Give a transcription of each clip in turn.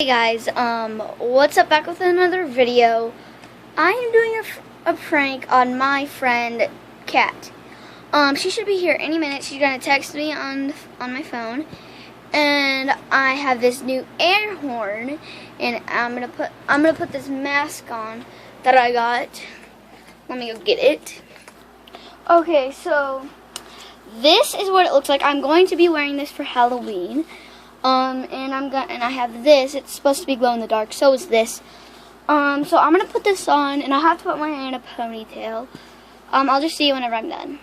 Hey guys, what's up? Back with another video. I am doing a prank on my friend Kat. She should be here any minute. She's gonna text me on my phone, and I have this new air horn, and I'm gonna put this mask on that I got. Let me go get it. Okay, so this is what it looks like. I'm going to be wearing this for Halloween. And I have this. It's supposed to be glow in the dark. So is this. So I'm gonna put this on, and I have to put my hair in a ponytail. I'll just see you whenever I'm done.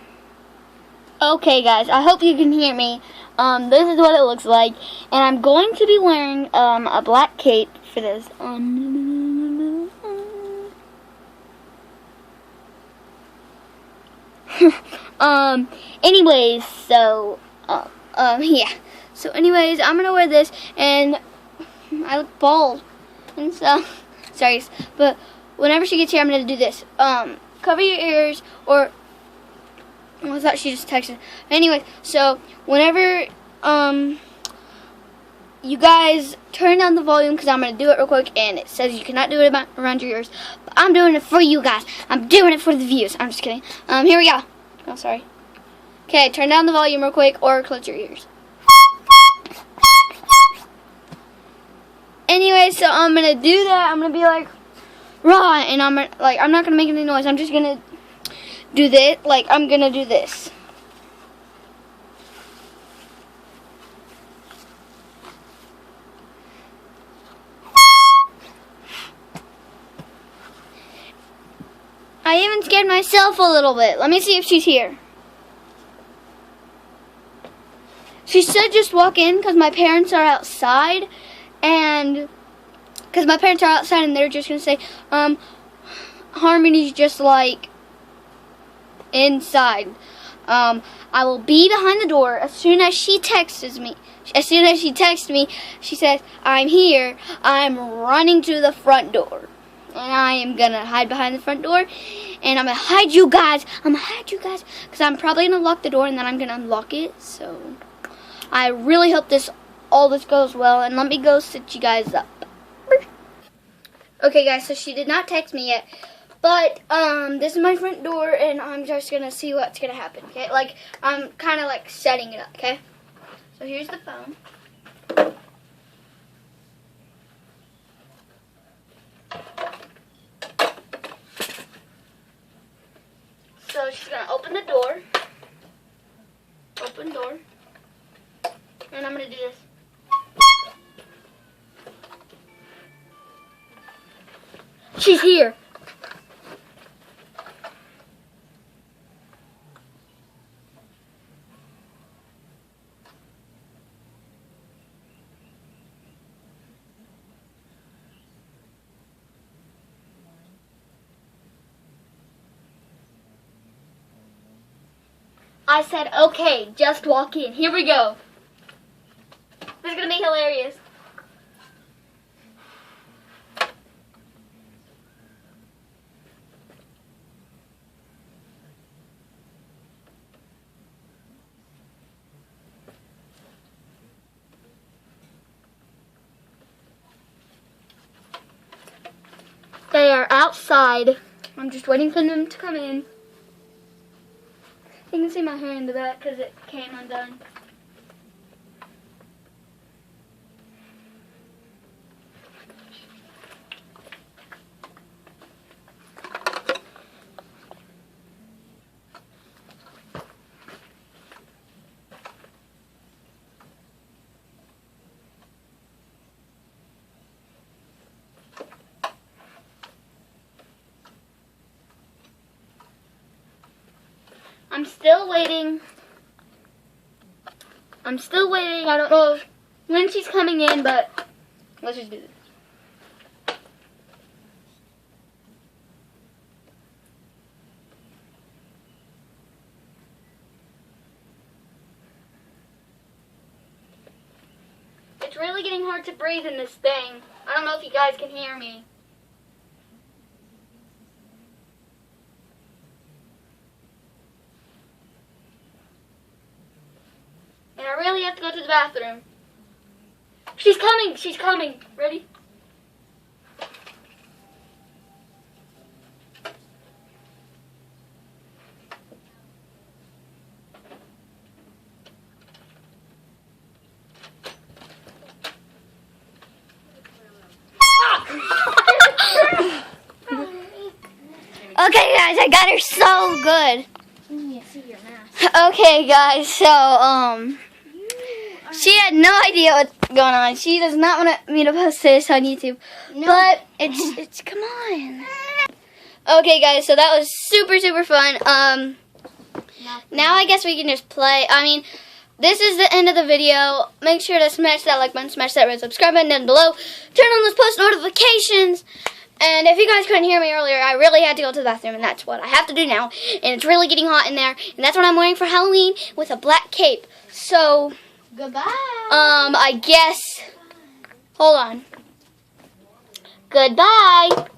Okay, guys. I hope you can hear me. This is what it looks like, and I'm going to be wearing a black cape for this. Anyways, so yeah. So anyways, I'm gonna wear this, and I look bald, and so sorry, but whenever she gets here, I'm gonna do this. Cover your ears, or I thought she just texted. Anyways, so whenever you guys turn down the volume, because I'm gonna do it real quick, and it says you cannot do it around your ears, but I'm doing it for you guys. I'm doing it for the views. I'm just kidding. Here we go. Oh, sorry. Okay, turn down the volume real quick, or close your ears. Anyway, so I'm gonna do that. I'm gonna be like, raw, and I'm not gonna make any noise. I'm just gonna do this. Like, I'm gonna do this. I even scared myself a little bit. Let me see if she's here. She should just walk in because my parents are outside. And because my parents are outside, and they're just going to say, Harmony's just like inside. I will be behind the door as soon as she texts me. As soon as she texts me, she says, I'm here. I'm running to the front door. And I am going to hide behind the front door. And I'm going to hide you guys. Because I'm probably going to lock the door, and then I'm going to unlock it. So I really hope all this goes well, and let me go sit you guys up. Okay, guys, so she did not text me yet, but this is my front door, and I'm just gonna see what's gonna happen. Okay, like I'm kind of like setting it up. Okay, so here's the phone. So she's gonna open the door. Open door, and I'm gonna do this. She's here. I said, okay, just walk in. Here we go. This is gonna be hilarious. They are outside. I'm just waiting for them to come in. You can see my hair in the back because it came undone. I'm still waiting. I don't know when she's coming in, but let's just do this. It's really getting hard to breathe in this thing. I don't know if you guys can hear me. And I really have to go to the bathroom. She's coming. She's coming. Ready? Okay, guys, I got her so good. Okay, guys, so, she had no idea what's going on. She does not want me to post this on YouTube. No. But it's come on. Okay, guys, so that was super, super fun. Now I guess we can just play. I mean, this is the end of the video. Make sure to smash that like button, smash that red subscribe button down below. Turn on those post notifications. And if you guys couldn't hear me earlier, I really had to go to the bathroom, and that's what I have to do now. And it's really getting hot in there, and that's what I'm wearing for Halloween with a black cape. So, goodbye. I guess, hold on. Goodbye.